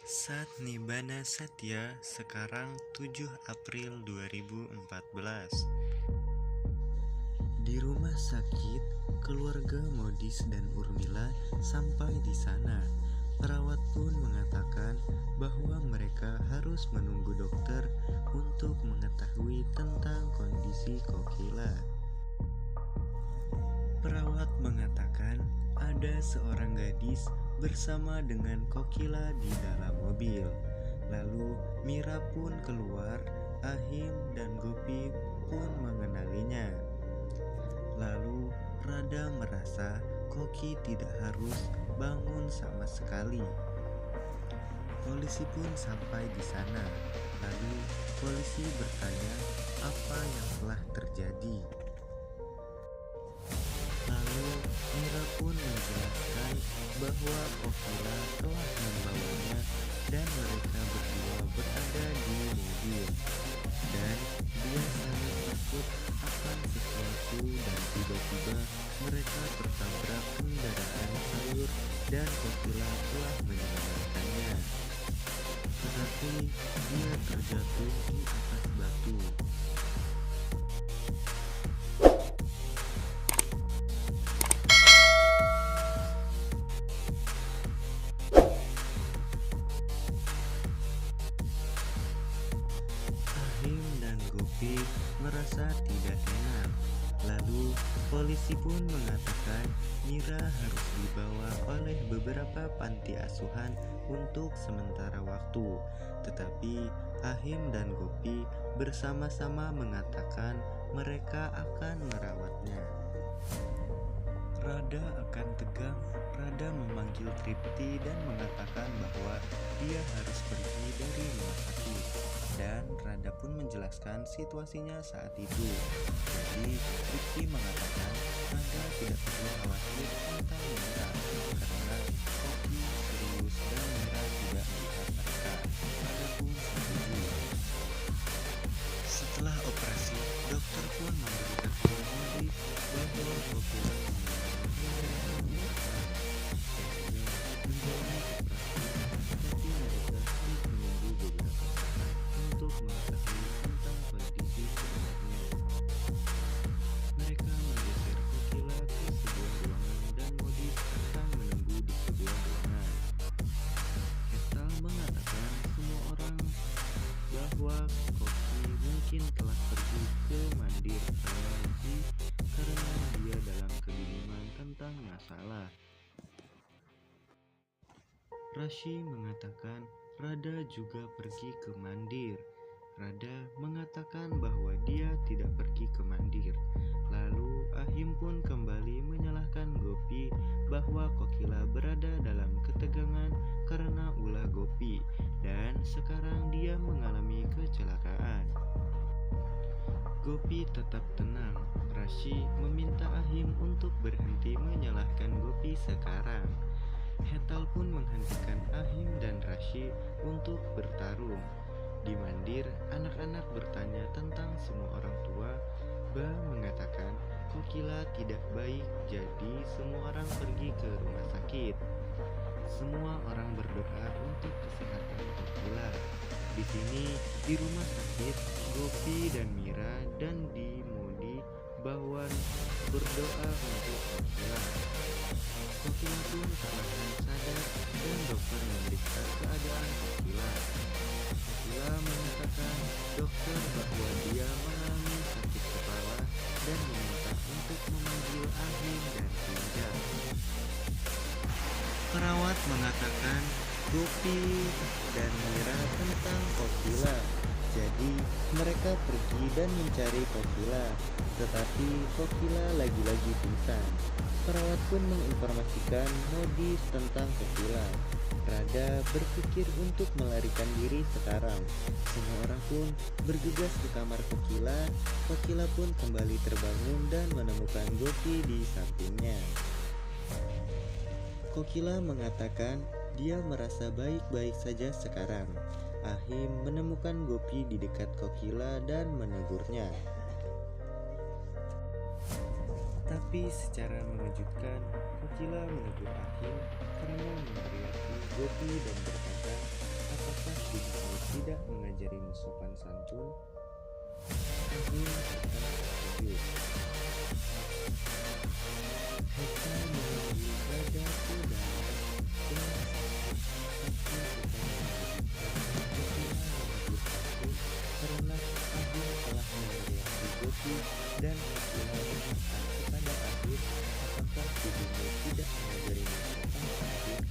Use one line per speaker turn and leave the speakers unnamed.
Sat Nibbana Satya, sekarang 7 April 2014. Di rumah sakit, keluarga Modis dan Urmila sampai di sana. Perawat pun mengatakan bahwa mereka harus menunggu dokter untuk mengetahui tentang kondisi Kokila. Perawat mengatakan ada seorang gadis bersama dengan Kokila di dalam mobil. Lalu Mira pun keluar, Ahim dan Gopi pun mengenalinya. Lalu Rada merasa Koki tidak harus bangun sama sekali. Polisi pun sampai di sana. Lalu polisi bertanya apa yang telah terjadi. Lalu Mira pun menjelaskan bahwa Kokila telah membawanya dan mereka berdua berada di mobil. Dan dia sangat takut akan sesuatu dan tiba-tiba mereka tertabrak kendaraan sayur dan Kokila telah menyelamatkannya. Tetapi dia terjatuh di atas batu. Ahim dan Gopi merasa tidak enak. Lalu polisi pun mengatakan Mira harus dibawa oleh beberapa panti asuhan untuk sementara waktu. Tetapi Ahim dan Gopi bersama-sama mengatakan mereka akan merawatnya. Rada akan tegang. Rada memanggil Tripti dan mengatakan bahwa dia harus pergi dari rumah sakit. Dan Rada pun menjelaskan situasinya saat itu. Jadi Tripti mengatakan Rada tidak perlu khawatir tentang Mira karena Koki serius dan Mira tidak melihat mereka. Rada pun setuju. Setelah operasi, dokter pun memberikan informasi bahwa Kokila mungkin telah pergi ke Mandir lagi karena dia dalam kebingungan tentang masalah. Rashi mengatakan Rada juga pergi ke Mandir. Rada mengatakan bahwa dia tidak pergi ke Mandir. Lalu Ahim pun kembali menyalahkan Gopi bahwa Kokila berada dalam ketegangan karena ulah Gopi dan sekarang dia mengalami kecelakaan. Gopi tetap tenang. Rashi meminta Ahim untuk berhenti menyalahkan Gopi sekarang. Hetal pun menghentikan Ahim dan Rashi untuk bertarung. Di Mandir, anak-anak bertanya tentang semua orang tua. Ba mengatakan Kokila tidak baik, jadi semua orang pergi ke rumah sakit. Semua orang berdoa untuk kesehatan Kokila. Di sini, di rumah sakit, Gopi dan Mira dan di Modi Bawan berdoa untuk Kokila. Kokila pun perlahan sadar dan dokter memeriksa keadaan Kokila. Kokila mengatakan dokter bahwa dia mengalami sakit kepala dan meminta untuk memanggil Ahim dan Kinja. Perawat mengatakan Gopi dan Mira tentang Kokila. Jadi mereka pergi dan mencari Kokila. Tetapi Kokila lagi-lagi pingsan. Perawat pun menginformasikan Modis tentang Kokila. Rada berpikir untuk melarikan diri sekarang. Semua orang pun bergegas ke kamar Kokila. Kokila pun kembali terbangun dan menemukan Gopi di sampingnya. Kokila mengatakan dia merasa baik-baik saja sekarang. Ahim menemukan Gopi di dekat Kokila dan menegurnya. Tapi secara mengejutkan, Kokila menegur Ahim karena meneriaki Gopi dan berkata mengajarimu sopan santun? Ahim tetap setuju. Hekal mengambil Radha ke dalam dengan sakit tapi bukan menyebut aku karena Ahim telah memeriaki Gopi dan Astina berkata kepada Ahim, apakah ibumu tidak mengajarimu sopan santun?